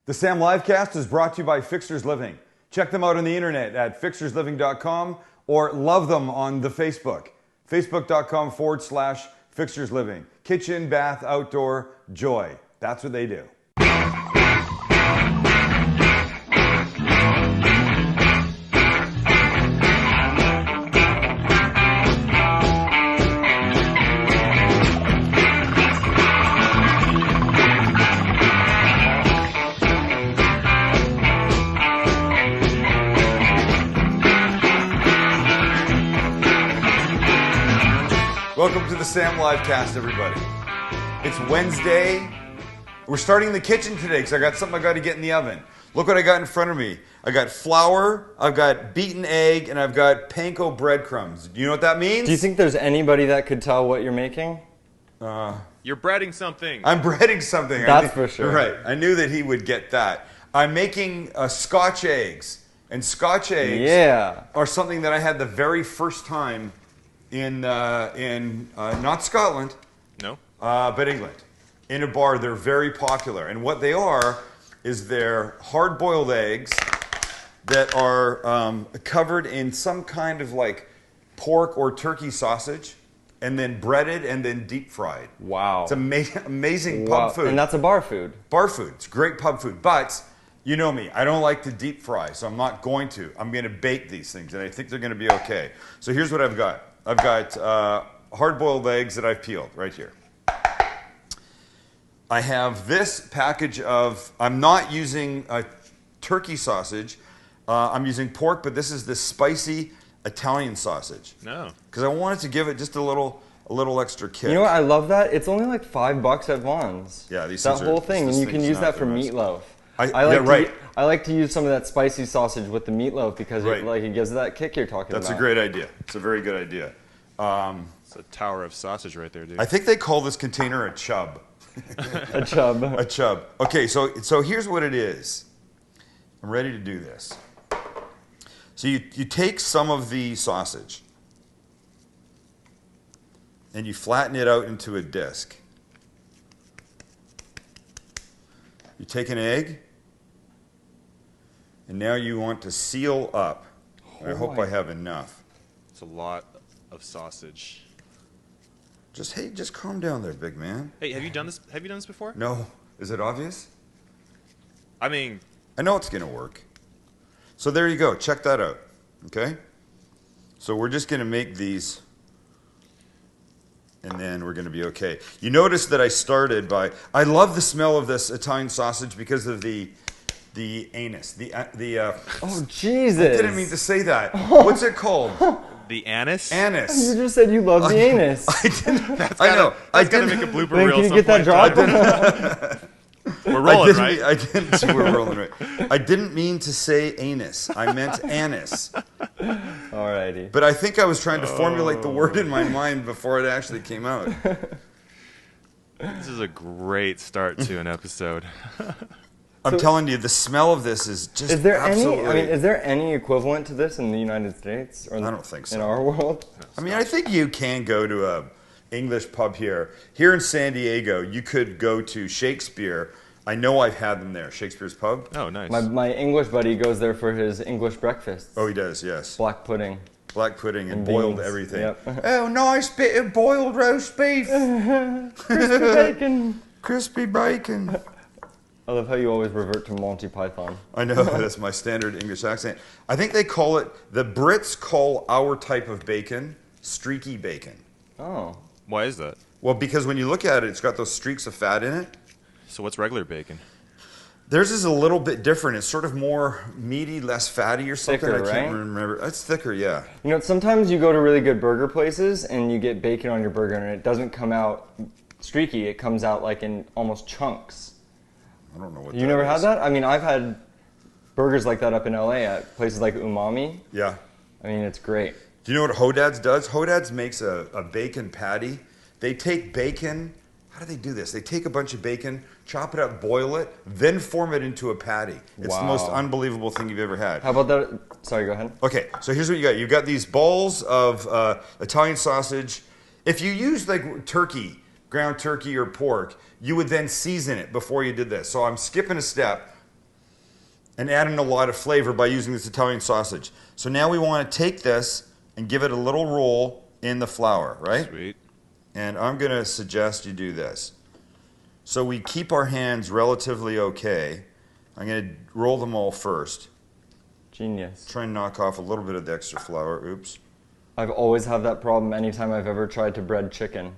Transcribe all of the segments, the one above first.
The Sam Livecast is brought to you by Fixers Living. Check them out on the internet at fixersliving.com or love them on the Facebook. Facebook.com/Fixers Living. Kitchen, bath, outdoor, joy. That's what they do. Welcome to the Sam Livecast, everybody. It's Wednesday. We're starting in the kitchen today because I got something I got to get in the oven. Look what I got in front of me. I got flour, I've got beaten egg, and I've got panko breadcrumbs. Do you know what that means? Do you think there's anybody that could tell what you're making? You're breading something. I'm breading something. That's for sure. Right. I knew that he would get that. I'm making Scotch eggs. And Scotch eggs are something that I had the very first time in not Scotland, no, but England, in a bar. They're very popular, and what they are is they're hard-boiled eggs that are covered in some kind of like pork or turkey sausage, and then breaded and then deep fried. Wow, it's amazing pub food, and that's a bar food. Bar food. It's great pub food, but you know me, I don't like to deep fry, so I'm not going to. I'm going to bake these things, and I think they're going to be okay. So here's what I've got. I've got hard-boiled eggs that I've peeled right here. I have this package of, I'm not using a turkey sausage. I'm using pork, but this is the spicy Italian sausage. No. Because I wanted to give it just a little extra kick. You know what? I love that. It's only like $5 at Vons. Yeah, these that things whole are, thing, and you can use that for meatloaf. I like to use some of that spicy sausage with the meatloaf because it gives it that kick you're talking about. That's a great idea. It's a very good idea. It's a tower of sausage right there, dude. I think they call this container a chub. A chub. A chub. Okay, so here's what it is. I'm ready to do this. So you take some of the sausage and you flatten it out into a disc. You take an egg, and now you want to seal up. I hope I have enough. It's a lot of sausage. Just calm down there, big man. Hey, have you done this? Have you done this before? No. Is it obvious? I mean, I know it's going to work. So there you go. Check that out. Okay? So we're just going to make these, and then we're going to be okay. You notice that I started by, I love the smell of this Italian sausage because of the anus. Oh, Jesus. I didn't mean to say that. What's it called? the anise? Anise. You just said you love the anus. I didn't. I know. That's going to make a blooper reel. Can you get that drop? We're rolling, right? We're rolling, right? I didn't mean to say anus. I meant anise. Alrighty. But I think I was trying to formulate the word in my mind before it actually came out. This is a great start to an episode. I'm telling you, the smell of this is just is there absolutely... any? I mean, is there any equivalent to this in the United States or I don't think so. In our world? I mean, I think you can go to a English pub here. Here in San Diego, you could go to Shakespeare. I know I've had them there. Shakespeare's pub. Oh, nice. My English buddy goes there for his English breakfast. Oh, he does. Yes. Black pudding. Black pudding and beans. boiled everything. Yep. Oh, nice bit of boiled roast beef. Crispy bacon. Crispy bacon. I love how you always revert to Monty Python. I know, that's my standard English accent. I think they call it, the Brits call our type of bacon streaky bacon. Oh. Why is that? Well, because when you look at it, it's got those streaks of fat in it. So what's regular bacon? Theirs is a little bit different. It's sort of more meaty, less fatty or something. Thicker, I can't right? remember. It's thicker, yeah. You know, sometimes you go to really good burger places and you get bacon on your burger and it doesn't come out streaky. It comes out like in almost chunks. I don't know what You never had that? I mean, I've had burgers like that up in LA at places like Umami. Yeah. I mean, it's great. Do you know what Hodad's does? Hodad's makes a bacon patty. They take bacon. How do they do this? They take a bunch of bacon, chop it up, boil it, then form it into a patty. It's the most unbelievable thing you've ever had. How about that? Sorry, go ahead. Okay, so here's what you got. You've got these balls of Italian sausage. If you use like turkey, ground turkey or pork, you would then season it before you did this. So I'm skipping a step. and adding a lot of flavor by using this Italian sausage. So now we want to take this and give it a little roll in the flour, right? Sweet. And I'm going to suggest you do this. So we keep our hands relatively okay. I'm going to roll them all first. Genius. Try and knock off a little bit of the extra flour. Oops. I've always had that problem anytime I've ever tried to bread chicken.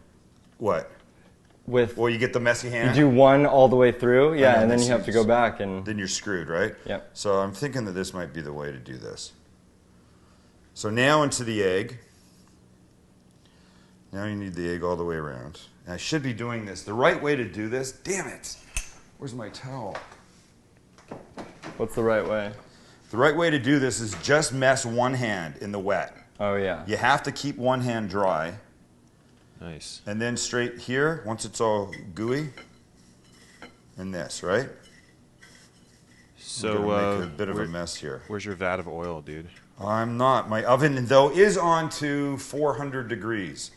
What? Well, you get the messy hand? you do one all the way through, yeah, and then this you have to is- go back and... Then you're screwed, right? Yep. So I'm thinking that this might be the way to do this. So now into the egg. Now you need the egg all the way around. And I should be doing this. The right way to do this, damn it. Where's my towel? What's the right way? The right way to do this is just mess one hand in the wet. Oh, yeah. You have to keep one hand dry. Nice. And then straight here, once it's all gooey, and this, right? So, I'm gonna make a bit of a mess here. Where's your vat of oil, dude? I'm not. My oven, though, is on to 400 degrees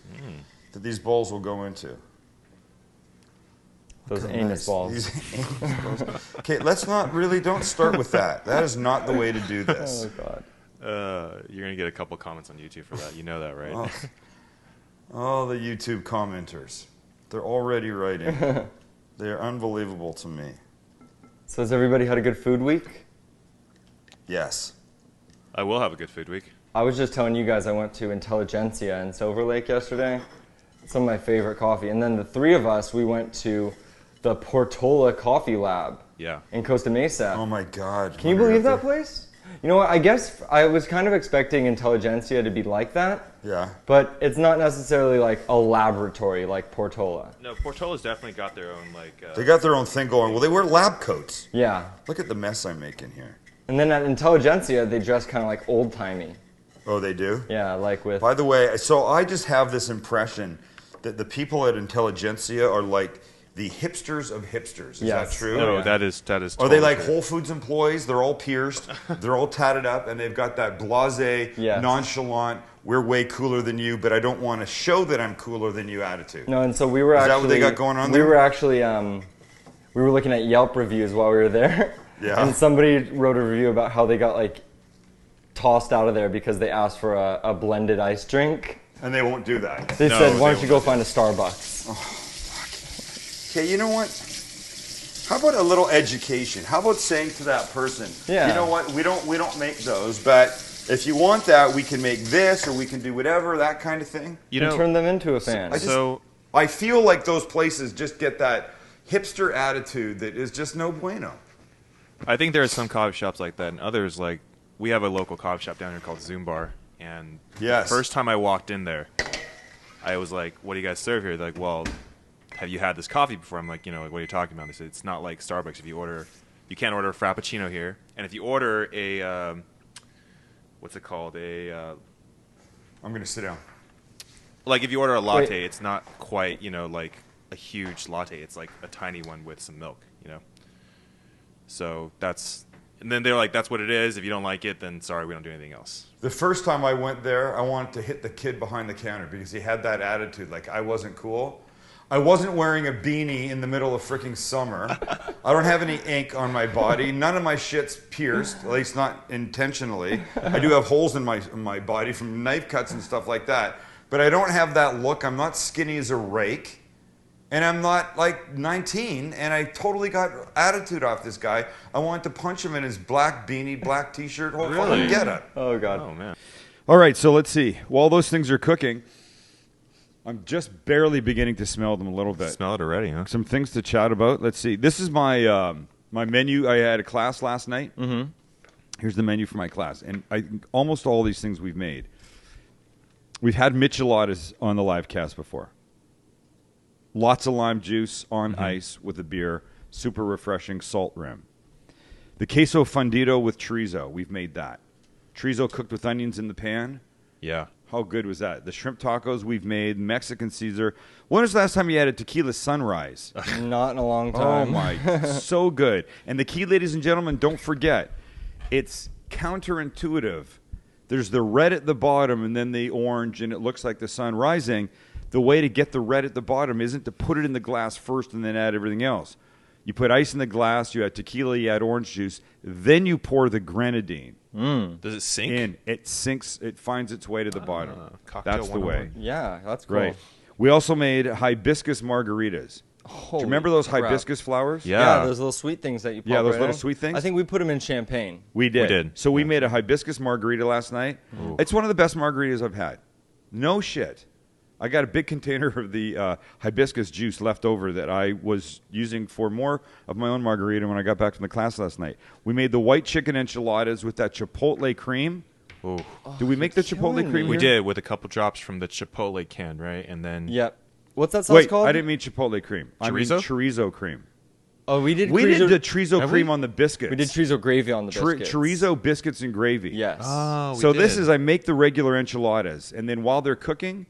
that these bowls will go into. Those Look how anus nice. balls. These anus balls. Okay, don't start with that. That is not the way to do this. Oh, God. You're going to get a couple comments on YouTube for that. You know that, right? Oh, the YouTube commenters. They're already writing. They're unbelievable to me. So has everybody had a good food week? Yes. I will have a good food week. I was just telling you guys I went to Intelligentsia in Silver Lake yesterday. Some of my favorite coffee. And then the three of us, we went to the Portola Coffee Lab Yeah. in Costa Mesa. Oh, my God. Can you believe that place? You know what, I guess I was kind of expecting Intelligentsia to be like that. Yeah. But it's not necessarily like a laboratory like Portola. No, Portola's definitely got their own, like... They got their own thing going. Well, they wear lab coats. Yeah. Look at the mess I'm making here. And then at Intelligentsia, they dress kind of like old-timey. Oh, they do? Yeah, like with... By the way, so I just have this impression that the people at Intelligentsia are like the hipsters of hipsters. Is Yes. that true? No, yeah. that is Are totally they like true. Whole Foods employees? They're all pierced, they're all tatted up, and they've got that blasé, Yes. nonchalant, we're way cooler than you, but I don't want to show that I'm cooler than you attitude. No, and so we were Is actually... that what they got going on we there? were actually... we were looking at Yelp reviews while we were there. Yeah. And somebody wrote a review about how they got, like, tossed out of there because they asked for a blended ice drink. And they won't do that. They No, said, why they don't you won't. go find a Starbucks? Okay, you know what? How about a little education? How about saying to that person, Yeah. you know what, we don't make those, but if you want that, we can make this, or we can do whatever, that kind of thing. You And know, turn them into a fan. so I feel like those places just get that hipster attitude that is just no bueno. I think there are some coffee shops like that, and others, like, we have a local coffee shop down here called Zoom Bar, and Yes. the first time I walked in there, I was like, what do you guys serve here? They're like, well, have you had this coffee before? I'm like, like, what are you talking about? They said, it's not like Starbucks. If you order, you can't order a Frappuccino here, and if you order a, what's it called? I'm going to sit down. Like, if you order a latte, Wait. it's not quite, like a huge latte. It's like a tiny one with some milk, So that's, and then they're like, that's what it is. If you don't like it, then sorry, we don't do anything else. The first time I went there, I wanted to hit the kid behind the counter because he had that attitude, like I wasn't cool. I wasn't wearing a beanie in the middle of freaking summer. I don't have any ink on my body. None of my shit's pierced, at least not intentionally. I do have holes in my body from knife cuts and stuff like that. But I don't have that look. I'm not skinny as a rake. And I'm not like 19, and I totally got attitude off this guy. I wanted to punch him in his black beanie, black t-shirt, whole Really? fucking getup. Oh, God. Oh, man. All right, so let's see. While those things are cooking, I'm just barely beginning to smell them a little bit. Smell it already, huh? Some things to chat about. Let's see. This is my my menu. I had a class last night. Mm-hmm. Here's the menu for my class, and almost all these things we've made. We've had micheladas on the live cast before. Lots of lime juice on ice with a beer. Super refreshing salt rim. The queso fundido with chorizo. We've made that. Chorizo cooked with onions in the pan. Yeah. How good was that? The shrimp tacos we've made. Mexican Caesar. When was the last time you had a tequila sunrise? Not in a long Oh, time. my. So good. And the key, ladies and gentlemen, don't forget, it's counterintuitive. There's the red at the bottom and then the orange, and it looks like the sun rising. The way to get the red at the bottom isn't to put it in the glass first and then add everything else. You put ice in the glass. You add tequila. You add orange juice. Then you pour the grenadine Does it sink? in. It sinks. It finds its way to the bottom. Cocktail That's the way. 101. Yeah, that's cool. Right. We also made hibiscus margaritas. Do you remember those crap. hibiscus flowers? Yeah, those little sweet things that you pop Yeah, those right little in. sweet things? I think we put them in champagne. We did. We did. So we made a hibiscus margarita last night. Ooh. It's one of the best margaritas I've had. No shit. I got a big container of the hibiscus juice left over that I was using for more of my own margarita when I got back from the class last night. We made the white chicken enchiladas with that chipotle cream. Ooh. Did we make the chipotle killing cream me. We here? did with a couple drops from the Chipotle can, right? And then Yep. What's that sauce Wait, called? I didn't mean chipotle cream. I mean Chorizo? chorizo cream. Oh, we did. We did the chorizo Have cream we? on the biscuits. We did chorizo gravy on the biscuits. Chorizo biscuits and gravy. Yes. Oh, we So this did. is I make the regular enchiladas, and then while they're cooking,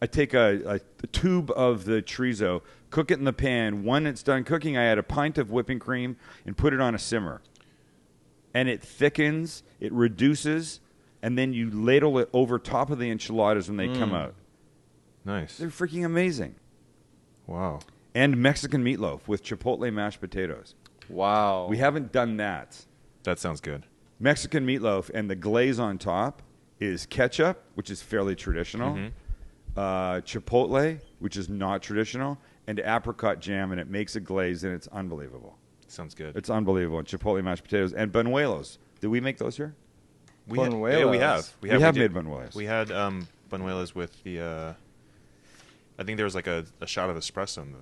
I take a tube of the chorizo, cook it in the pan. When it's done cooking, I add a pint of whipping cream and put it on a simmer. And it thickens, it reduces, and then you ladle it over top of the enchiladas when they come out. Nice. They're freaking amazing. Wow. And Mexican meatloaf with chipotle mashed potatoes. Wow. We haven't done that. That sounds good. Mexican meatloaf, and the glaze on top is ketchup, which is fairly traditional, chipotle, which is not traditional, and apricot jam, and it makes a glaze, and it's unbelievable. Sounds good. It's unbelievable. And chipotle mashed potatoes and buñuelos. Did we make those here? We have Buñuelos. we have did- made buñuelos. We had buñuelos with the. I think there was like a shot of espresso in the.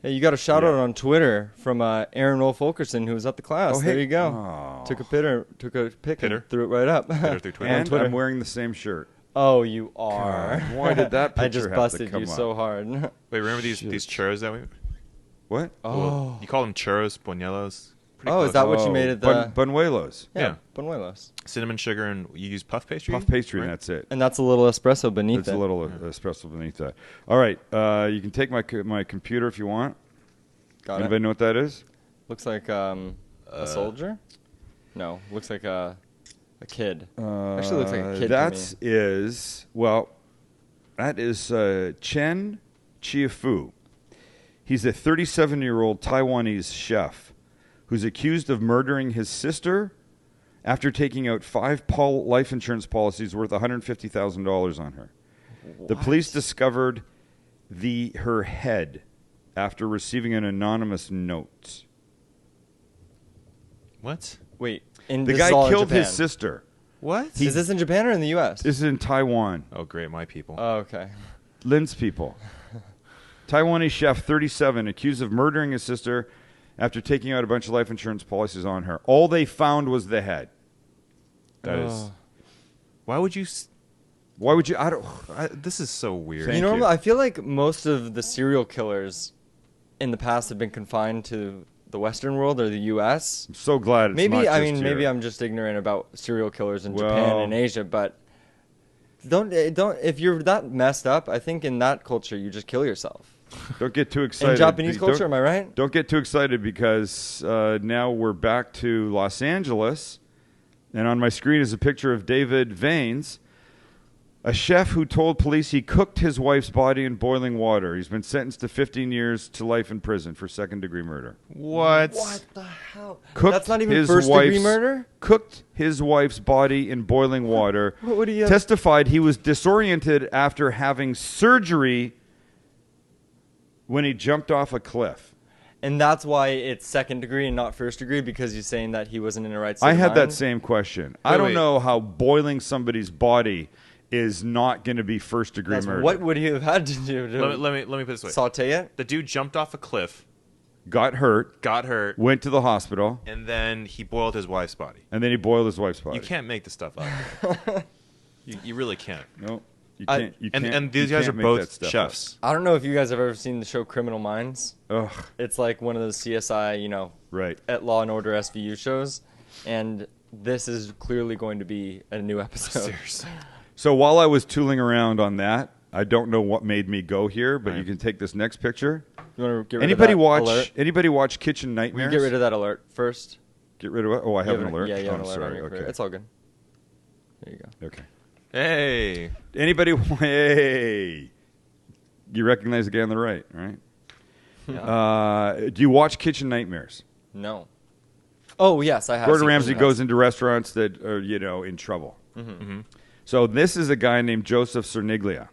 Hey, you got a shout Yeah. out on Twitter from Aaron Wolf Fulkerson, who was at the class. Oh, There hey. you go. Oh. Took a pic, Pitter? and threw it right up. Pitter through Twitter. And Twitter. I'm wearing the same shirt. Oh, you are. God, why did that I picture just have to busted come you up? so hard. Wait, remember these churros that we? What? Well, you call them churros, buñuelos. Pretty Oh, close. is that what you made at the? Buñuelos. Yeah. Buñuelos. Cinnamon sugar, and you use puff pastry. Puff pastry, right? and that's it. And that's a little espresso beneath It's it. a little espresso beneath that. All right. You can take my computer if you want. Got Anybody it. know what that is? Looks like a soldier. No, looks like a kid. Actually, looks like a kid That to me. that is Chen Chiafu. He's a 37-year-old Taiwanese chef who's accused of murdering his sister after taking out 5 life insurance policies worth $150,000 on her. The police discovered her head after receiving an anonymous note. What? Wait, and The this is guy all in killed his Japan. sister. What? Is this in Japan or in the U.S.? This is in Taiwan. Oh, great, my people. Oh, okay. Lin's people. Taiwanese chef, 37, accused of murdering his sister after taking out a bunch of life insurance policies on her. All they found was the head. That is. Why would you? Why would you? I don't. This is so weird. Thank You know, you. I feel like most of the serial killers in the past have been confined to the Western world or the U.S. I'm so glad it's Maybe not I just mean maybe here. I'm just ignorant about serial killers in Japan Well- and Asia, but don't if you're that messed up, I think in that culture you just kill yourself. Don't get too excited. In Japanese Don't- culture, am I right? Don't get too excited because now we're back to Los Angeles, and on my screen is a picture of David Vanes, a chef who told police he cooked his wife's body in boiling water. He's been sentenced to 15 years to life in prison for second-degree murder. What? What the hell? Cooked That's not even his first degree wife's- murder? Cooked his wife's body in boiling water. What do you have? Testified he was disoriented after having surgery when he jumped off a cliff. And that's why it's second degree and not first degree, because you're saying that he wasn't in the right state I of had that mind? same question. I Wait, don't wait. know how boiling somebody's body is not going to be first-degree That's murder. what would he have had to do to Let me put it this way. saute it? The dude jumped off a cliff, Got hurt, got hurt, went to the hospital, and then he boiled his wife's body. and then he boiled his wife's body. You can't make this stuff up. you really can't. No, you I- can't. You And can't, these you guys are can't make that both stuff chefs. I don't know if you guys have ever seen the show Criminal Minds. up. Ugh, It's like one of those CSI, right. at Law and Order SVU shows, and this is clearly going to be a new episode. Seriously. So while I was tooling around on that, I don't know what made me go here, but you can take this next picture. You want to get rid Anybody of that watch? alert? Anybody watch Kitchen We Nightmares? get rid of that alert first. Get rid of it. Oh, I have You an alert. Yeah, you have Oh, an alert sorry. on your career. Okay. It's all good. There you go. Okay. Hey. Anybody? Hey, you recognize the guy on the right, right? Do you watch Kitchen Nightmares? No. Oh, yes, I have. Gordon seen Ramsay Kitchen goes into restaurants that are, in trouble. So this is a guy named Joseph Cerniglia.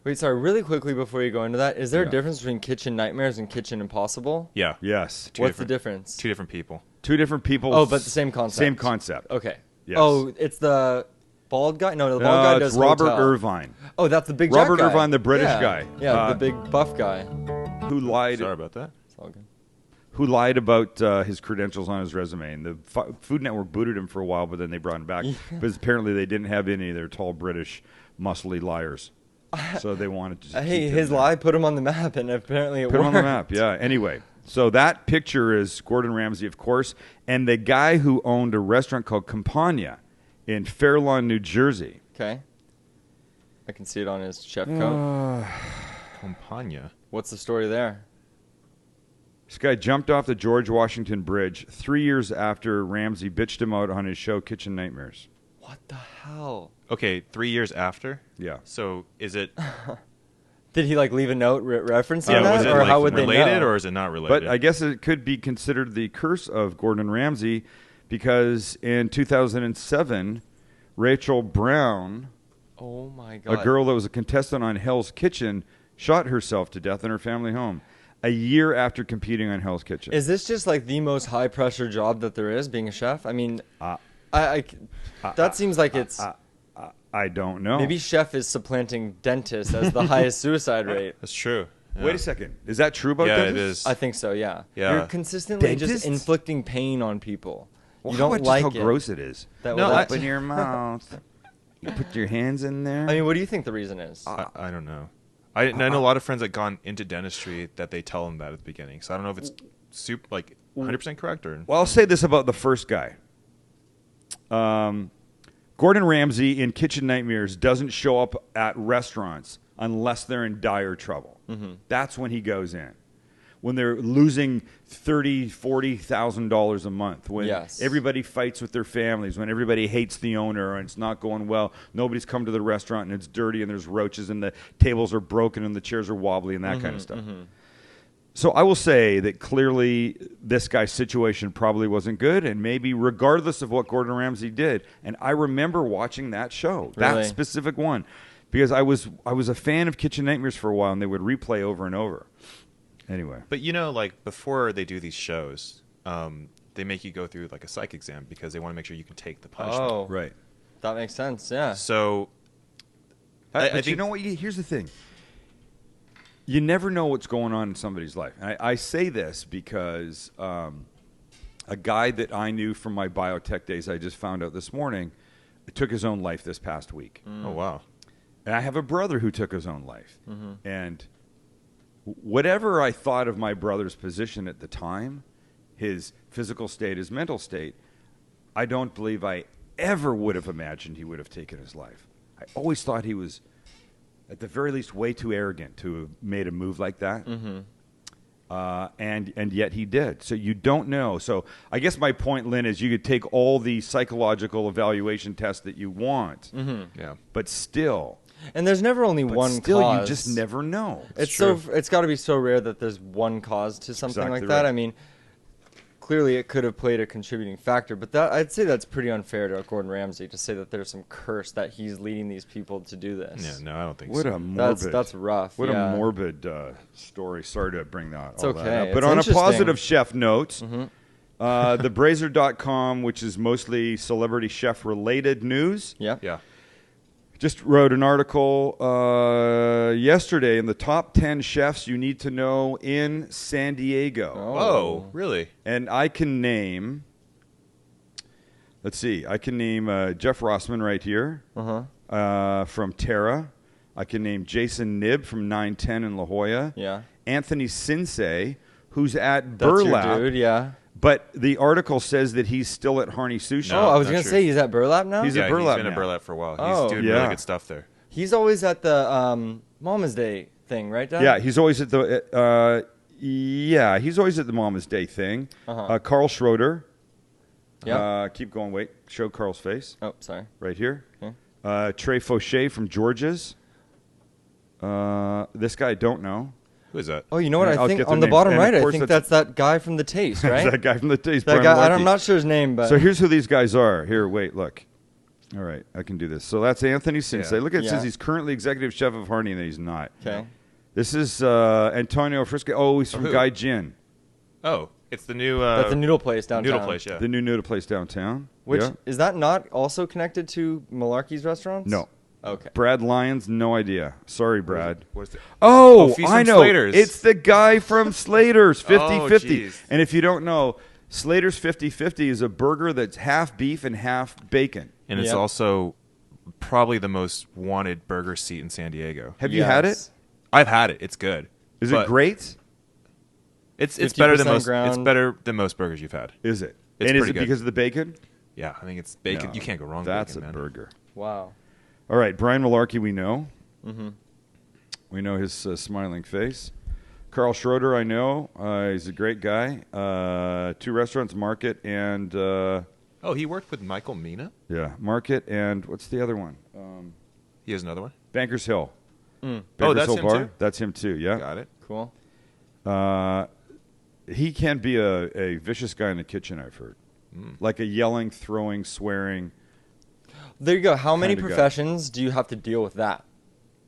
Wait, sorry, really quickly before you go into that, is there Yeah. a difference between Kitchen Nightmares and Kitchen Impossible? Yeah. Yes. What's the difference? Two different people. Two different people. Oh, but the same concept. Same concept. Okay. Yes. Oh, it's the bald guy? No, the bald guy does it's Robert Hotel. Irvine, Oh, that's the big Robert Jack guy. Irvine, the British Yeah. guy. Yeah, the big buff guy. who lied. Sorry about that. It's all good. Who lied about his credentials on his resume. And the Food Network booted him for a while, but then they brought him back. Because apparently they didn't have any of their tall British muscly liars. So they wanted to just Hey, keep him his there. lie put him on the map, and apparently it Put him worked. on the map, yeah. Anyway, so that picture is Gordon Ramsay, of course, and the guy who owned a restaurant called Campania in Fair Lawn, New Jersey. Okay. I can see it on his chef coat. Campania. What's the story there? This guy jumped off the George Washington Bridge 3 years after Ramsay bitched him out on his show Kitchen Nightmares. What the hell? Okay, 3 years after. Yeah. So is it? Did he leave a note referencing Yeah, that, was it or how would related, they know? or is it not related? But I guess it could be considered the curse of Gordon Ramsay because in 2007, Rachel Brown, Oh my god! a girl that was a contestant on Hell's Kitchen, shot herself to death in her family home a year after competing on Hell's Kitchen. Is this just the most high pressure job that there is, being a chef? I mean, that seems like it's I don't know. maybe chef is supplanting dentist as the highest suicide rate. That's true. Yeah. Wait a second. Is that true about Yeah, dentists? it is. I think so. Yeah. Yeah. You're consistently just Dentists? inflicting pain on people. Well, You how don't about like just it. how gross it is. That No, will- I- Open your mouth. You put your hands in there. I mean, what do you think the reason is? I don't know. I know a lot of friends that gone into dentistry that they tell them that at the beginning. So I don't know if it's 100% correct or. Well, I'll say this about the first guy. Gordon Ramsay in Kitchen Nightmares doesn't show up at restaurants unless they're in dire trouble. That's when he goes in. When they're losing $30,000-$40,000 a month, when Yes. everybody fights with their families, when everybody hates the owner and it's not going well, nobody's come to the restaurant and it's dirty and there's roaches and the tables are broken and the chairs are wobbly and that kind of stuff. So I will say that clearly this guy's situation probably wasn't good, and maybe regardless of what Gordon Ramsay did, and I remember watching that show, that Really? specific one, because I was a fan of Kitchen Nightmares for a while, and they would replay over and over. Anyway, But before they do these shows, they make you go through a psych exam because they want to make sure you can take the punishment. Oh, right. that makes sense. Yeah. So But I you think- know what? Here's the thing. You never know what's going on in somebody's life. And I say this because a guy that I knew from my biotech days, I just found out this morning, took his own life this past week. Oh wow. And I have a brother who took his own life. And whatever I thought of my brother's position at the time, his physical state, his mental state, I don't believe I ever would have imagined he would have taken his life. I always thought he was, at the very least, way too arrogant to have made a move like that. And yet he did. So you don't know. So I guess my point, Lynn, is you could take all the psychological evaluation tests that you want, Yeah. but still, And there's never only one still cause. you just never know. It's true. it's got to be so rare that there's one cause to something Exactly like that. right. I mean, clearly it could have played a contributing factor, but I'd say that's pretty unfair to Gordon Ramsay to say that there's some curse that he's leading these people to do this. Yeah. No, I don't think What so. a morbid. That's rough. What yeah. a morbid story. Sorry to bring that. It's all that okay. up. It's But on a interesting. positive chef note, thebrazer.com, which is mostly celebrity chef related news, Yeah. Yeah. just wrote an article yesterday in the top 10 chefs you need to know in San Diego. Oh, really? And I can name, let's see, I can name Jeff Rossman right here from Terra. I can name Jason Nibb from 910 in La Jolla. Yeah. Anthony Sinsay, who's at That's Burlap. your dude, yeah. But the article says that he's still at Harney Sushi. No, Oh, I was not going to true. say he's at Burlap now? He's Yeah, at Burlap he's been now. at Burlap for a while. Oh. He's doing Yeah. really good stuff there. He's always at the Mama's Day thing, right, Dad? Yeah, he's always at the he's always at the Mama's Day thing. Carl Schroeder. Yeah. Keep going. Wait. Show Carl's face Oh, sorry. right here. Okay. Trey Fauché from George's. This guy I don't know. Who is that? Oh, you know what? I'll I think get their on the names. bottom And of right, I course think that's that guy from the Taste, right? that guy from the Taste. That Brian guy. Malarkey. I'm not sure his name, but So here's who these guys are. Here, wait, look. All right, I can do this. So that's Anthony Sensei. Yeah. Look, it Yeah. says he's currently executive chef of Harney, and he's not. okay. This is Antonio Frisco. Oh, he's from who? Guy Gin, Oh, it's the new That's a noodle place downtown. noodle place. Yeah. the new noodle place downtown. Which Yeah. is that not also connected to Malarkey's restaurants? No. Okay. Brad Lyons, no idea. Sorry, Brad. Where's the? Oh, Feast I from know. Slater's. It's the guy from Slater's, 50-50. jeez. And if you don't know, Slater's 50-50 is a burger that's half beef and half bacon. And it's Yep. also probably the most wanted burger seat in San Diego. Have you had it? Yes. I've had it. It's good. Is But it great? It's better than 50% most. It's ground. better than most burgers you've had. Is it? It's and is pretty it good. because of the bacon? Yeah, I think it's bacon. No, You can't go wrong. That's with bacon, a man. burger. Wow. All right, Brian Malarkey, we know. Mm-hmm. We know his smiling face. Carl Schroeder, I know. He's a great guy. 2 restaurants, Market and Oh, he worked with Michael Mina. Market and what's the other one? He has another one. Bankers Hill. Mm. Bankers that's Hill him Bar. too? That's him too. Yeah. Got it. Cool. He can be a vicious guy in the kitchen. I've heard, like a yelling, throwing, swearing. There you go. How many Kinda guy. professions do you have to deal with that?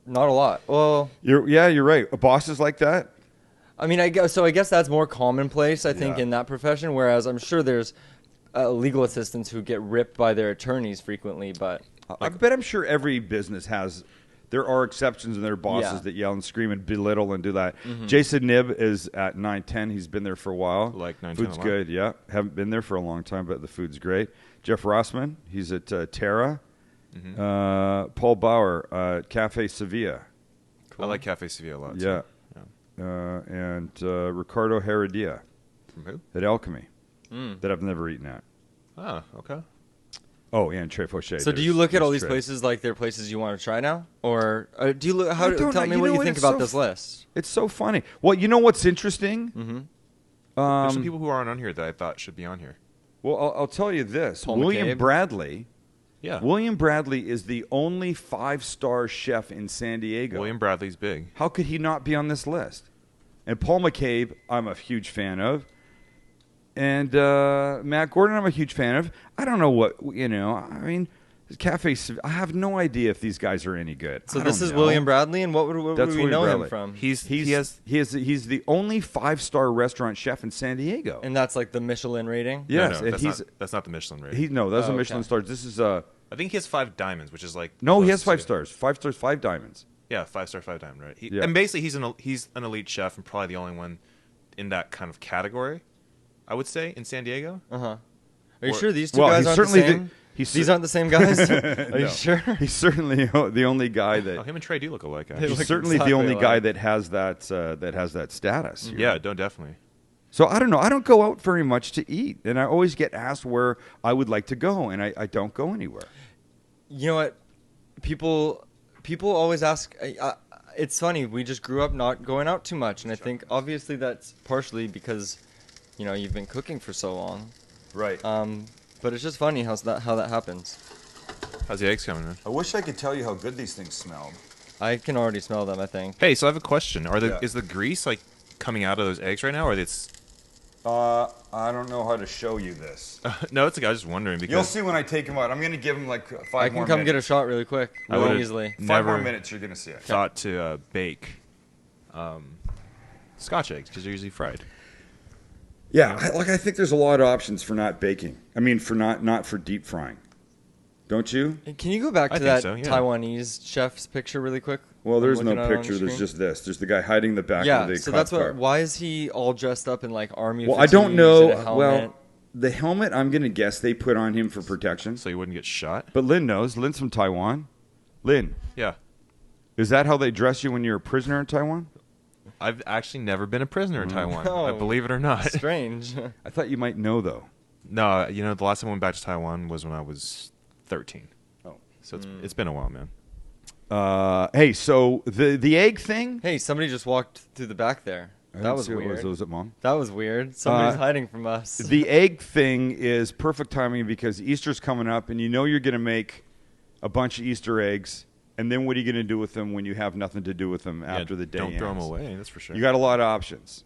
Not a lot. Well, You're right. A boss is like that. I mean, I guess that's more commonplace, I think, Yeah. in that profession. Whereas I'm sure there's legal assistants who get ripped by their attorneys frequently. But I bet I'm sure every business has. There are exceptions, and there are bosses Yeah. that yell and scream and belittle and do that. Jason Nibb is at 910. He's been there for a while. Like 910 Food's a lot. good. Yeah, haven't been there for a long time, but the food's great. Jeff Rossman, he's at Terra. Paul Bauer at Cafe Sevilla. I like Cafe Sevilla a lot. Yeah. Too. And Ricardo Heredia From who? at Alchemy Mm. that I've never eaten at. Oh, okay. Oh, yeah, and Tre Fauché. so, do you look at all these Tre. places like they're places you want to try now, or do you look? I don't Tell know. me You what know you what? think It's about so this list. It's so funny. Well, you know what's interesting? Mm-hmm. There's some people who aren't on here that I thought should be on here. Well, I'll tell you this. Paul William McCabe. Bradley. Yeah. William Bradley is the only 5-star chef in San Diego. William Bradley's big. How could he not be on this list? And Paul McCabe, I'm a huge fan of. And Matt Gordon, I'm a huge fan of. I don't know what, I mean, I have no idea if these guys are any good. So I this don't is know. William Bradley, and what would That's we William know Bradley. him from? He's He's the only 5-star restaurant chef in San Diego. And that's like the Michelin rating. Yes, no, and that's not the Michelin rating. those Oh, are Michelin okay. stars. This is I think he has 5 diamonds, which is like no, he close has 5 to- stars. 5 stars, 5 diamonds. Yeah, 5-star, 5 diamond, right? Yeah. And basically, he's an elite chef and probably the only one in that kind of category, I would say, in San Diego. Uh huh. Are you Or- sure these two Well, guys he's aren't certainly the same? he's These aren't the same guys. Are No. you sure? He's certainly the only guy that Oh, him and Trey do look alike. They Actually. look he's certainly exactly the only guy alike. that has that status. here. Yeah, definitely. So I don't know. I don't go out very much to eat, and I always get asked where I would like to go, and I don't go anywhere. You know what? People always ask. It's funny. We just grew up not going out too much, and I think obviously that's partially because, you've been cooking for so long. Right. But it's just funny how that happens. How's the eggs coming, man? I wish I could tell you how good these things smelled. I can already smell them. I think. Hey, so I have a question. Yeah. Is the grease like coming out of those eggs right now, or it's? I don't know how to show you this. No, it's like I was just wondering because You'll see when I take them out. I'm going to give them like 5 I can more come minutes. get a shot really quick, I really would've- easily. 5 more never- minutes, you're going to see it. thought to bake Scotch eggs because they're usually fried. Yeah, I think there's a lot of options for not baking. I mean, for not for deep frying. Don't you? Can you go back I to think that so, yeah. Taiwanese chef's picture really quick? Well, there's I'm no looking at it on picture. the There's screen. just this. There's the guy hiding in the back of Yeah, the so cop that's car. what. Why is he all dressed up in like army? Well, I don't know. fatigues and a Well, helmet? the helmet, I'm going to guess they put on him for protection. So you wouldn't get shot. But Lynn knows. Lynn's from Taiwan. Lynn, Yeah, is that how they dress you when you're a prisoner in Taiwan? I've actually never been a prisoner in Taiwan. Oh. I believe it or not. strange. I thought you might know, though. No, the last time I went back to Taiwan was when I was 13. Oh. So it's been a while, man. Hey, so the egg thing? Hey, somebody just walked through the back there. I That didn't was see what it weird. Was it Mom? That was weird. Somebody's hiding from us. The egg thing is perfect timing because Easter's coming up, and you're going to make a bunch of Easter eggs And then what are you going to do with them when you have nothing to do with them after the day Don't throw them ends? away. That's for sure. You got a lot of options.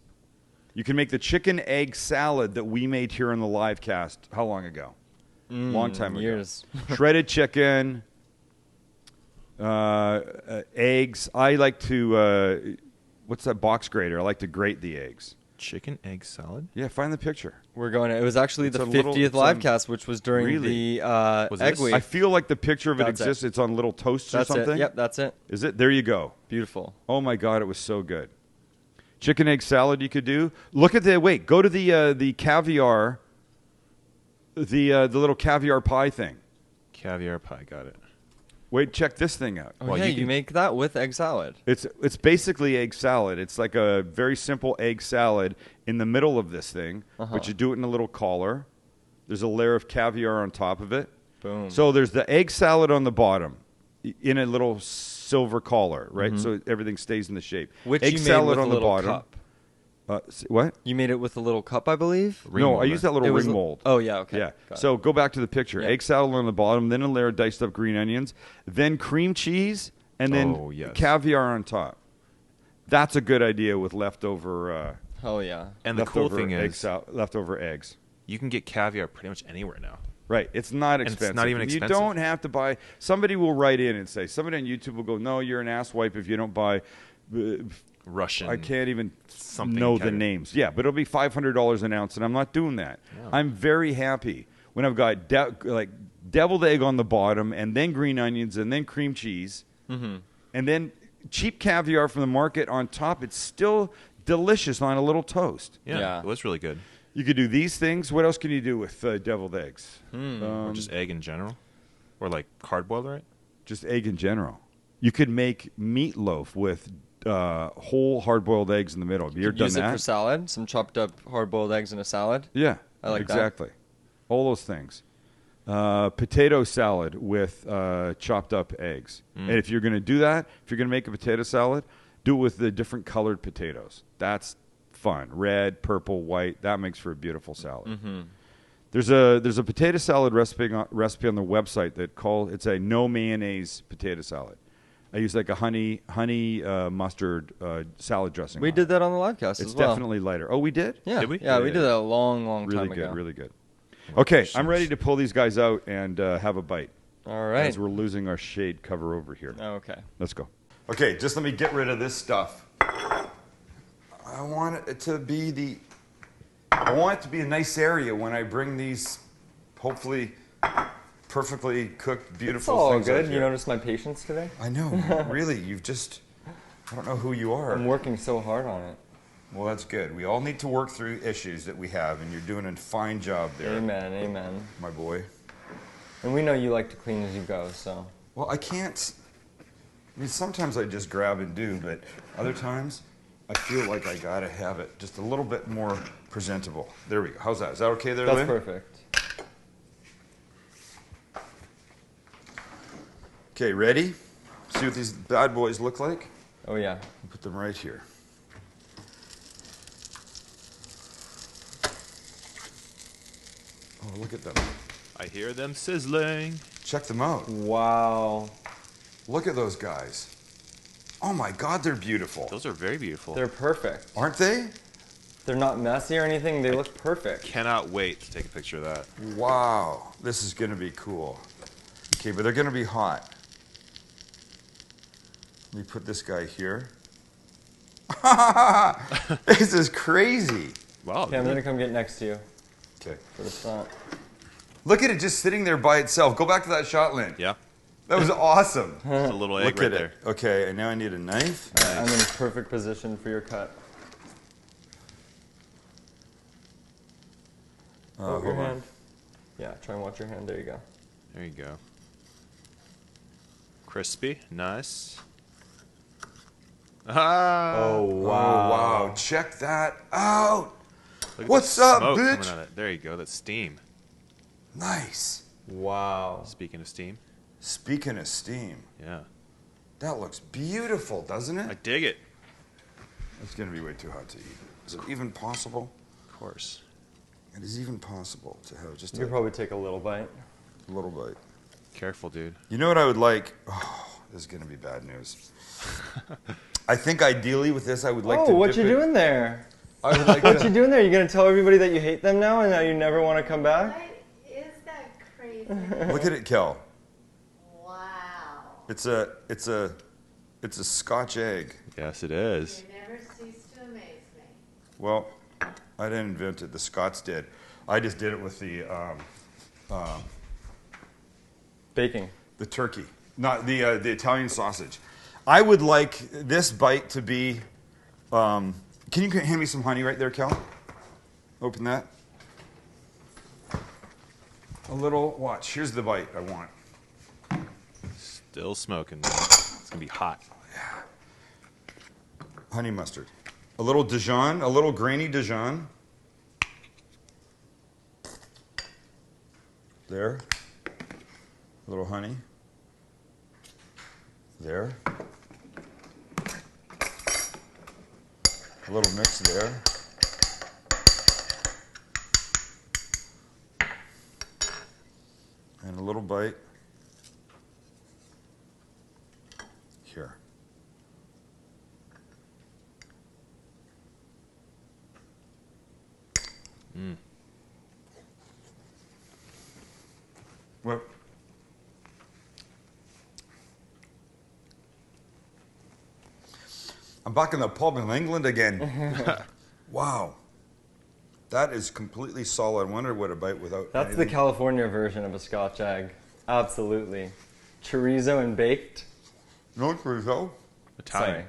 You can make the chicken egg salad that we made here on the live cast. How long ago? Long time ago. Years. Shredded chicken, eggs. I like to, what's that box grater? I like to grate the eggs. Chicken egg salad. Yeah, find the picture. We're going. It was actually It's the a little- 50th it's live on- cast, which was during Really? the Was egg this? week. I feel like the picture of it That's it. exists. It's on little toasts That's or something. it. Yep, that's it. Is it? There you go. Beautiful. Oh my God, it was so good. Chicken egg salad you could do. Look at go to the caviar, the little caviar pie thing. Caviar pie. Got it. Wait, check this thing out. Oh, Well, yeah, you you can- make that with egg salad. It's basically egg salad. It's like a very simple egg salad in the middle of this thing, but you do it in a little collar. There's a layer of caviar on top of it. Boom. So there's the egg salad on the bottom in a little silver collar, right? So everything stays in the shape. Which egg you made salad with on a the little bottom. cup. What? You made it with a little cup, I believe. Ring No, mold, I used that right? little It was ring a- mold. Oh, yeah, okay. Yeah. Got So go back to the picture. Yeah. Egg salad on the bottom, then a layer of diced up green onions, then cream cheese, and then Oh, yes. caviar on top. That's a good idea with leftover. Oh, yeah. And the cool leftover thing egg is, leftover eggs. you can get caviar pretty much anywhere now. Right. It's not it's expensive. not even You expensive. don't have to buy. Somebody will write in and say, somebody on YouTube will go, no, you're an asswipe if you don't buy. Russian. I can't even something know the caviar. names. Yeah, but it'll be $500 an ounce, and I'm not doing that. No. I'm very happy when I've got deviled egg on the bottom, and then green onions, and then cream cheese, and then cheap caviar from the market on top. It's still delicious on a little toast. Yeah, Yeah. it was really good. You could do these things. What else can you do with deviled eggs? Or just egg in general, or like hard boiled, right? Just egg in general. You could make meatloaf with whole hard-boiled eggs in the middle. Have you ever done Use it that? for salad. Some chopped up hard-boiled eggs in a salad. Yeah, I like that. exactly. All those things. Potato salad with chopped up eggs. And if you're going to do that, if you're going to make a potato salad, do it with the different colored potatoes. That's fun. Red, purple, white. That makes for a beautiful salad. There's a potato salad recipe on the website it's a no mayonnaise potato salad. I use like a honey mustard salad dressing. We on did it. that on the live cast It's as well. definitely lighter. Oh, we did? Yeah, Did we? Yeah, we Yeah. did that a long, long Really time good, ago. really good. Okay, I'm ready to pull these guys out and have a bite. All right. As we're losing our shade cover over here. Okay. Let's go. Okay, just let me get rid of this stuff. I want it to be a nice area when I bring these, hopefully, perfectly cooked, It's beautiful all things out good. here. You notice my patience today? I know, really. I don't know who you are. I'm working so hard on it. Well, that's good. We all need to work through issues that we have, and you're doing a fine job there, Amen, amen. my boy. And we know you like to clean as you go, so. Well, I can't. I mean, sometimes I just grab and do, but other times I feel like I gotta have it just a little bit more presentable. There we go. How's that? Is that okay there, That's Lynn? perfect. Okay, ready? See what these bad boys look like? Oh, yeah. Put them right here. Oh, look at them. I hear them sizzling. Check them out. Wow. Look at those guys. Oh my God, they're beautiful. Those are very beautiful. They're perfect. Aren't they? They're not messy or anything. They look perfect. Cannot wait to take a picture of that. Wow, this is gonna be cool. Okay, but they're gonna be hot. Let me put this guy here. This is crazy. Wow. Okay, I'm going to come get next to you Okay. for the front. Look at it just sitting there by itself. Go back to that shot, Lynn. Yeah. That was awesome. It's a little egg Look right at there. it. Okay, and now I need a knife. All right, I'm in perfect position for your cut. Oh, your hold on. hand. Yeah, try and watch your hand. There you go. There you go. Crispy. Nice. Ah. Oh, Oh, wow. Check that out. Look at What's the up, smoke bitch? coming out of it. There you go. That's steam. Nice. Wow. Speaking of steam. Speaking of steam, Yeah. that looks beautiful, doesn't I it? dig it. It's going to be way too hot to eat. Is it even possible? Of course. It is even possible to have just You could probably take a little bite. a little bite. Careful, dude. You know what I would like? Oh, this is going to be bad news. I think ideally with this, I would like to. Oh, what dip you it- doing there? I would like What to. you doing there? You gonna tell everybody that you hate them now and that you never want to come back? What is that crazy? Look at it, Kel. Wow. It's a Scotch egg. Yes, it is. You never cease to amaze me. Well, I didn't invent it. The Scots did. I just did it with the Baking. turkey, not the Italian sausage. I would like this bite to be. Can you hand me some honey right there, Kel? Open that. A little. Watch. Here's the bite I want. Still smoking. It's gonna be hot. Honey mustard. A little Dijon, a little grainy Dijon. There. A little honey. There. A little mix there. And a little bite here. What? I'm back in the pub in England again. Wow. That is completely solid. I wonder what a bite without That's the anything. California version of a Scotch egg. Absolutely. Chorizo and baked. No chorizo. Italian. Sorry.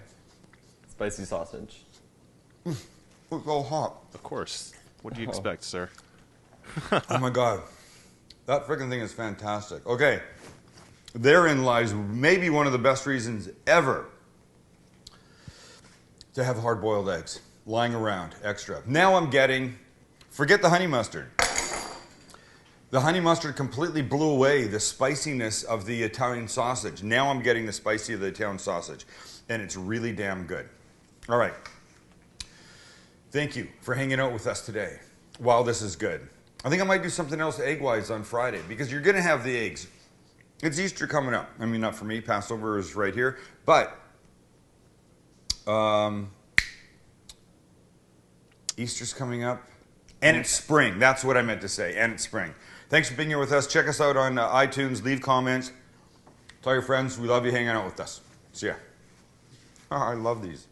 Spicy sausage. It's all hot. Of course. What do you expect, sir? Oh my God. That freaking thing is fantastic. Okay. Therein lies maybe one of the best reasons ever to have hard-boiled eggs lying around extra. Now I'm getting, forget the honey mustard. The honey mustard completely blew away the spiciness of the Italian sausage. Now I'm getting the spicy of the Italian sausage, and it's really damn good. All right. Thank you for hanging out with us today while this is good. I think I might do something else egg-wise on Friday because you're going to have the eggs. It's Easter coming up. I mean, not for me. Passover is right here. But Easter's coming up. And it's spring. That's what I meant to say. And it's spring. Thanks for being here with us. Check us out on iTunes. Leave comments. Tell your friends we love you hanging out with us. See ya. Oh, I love these.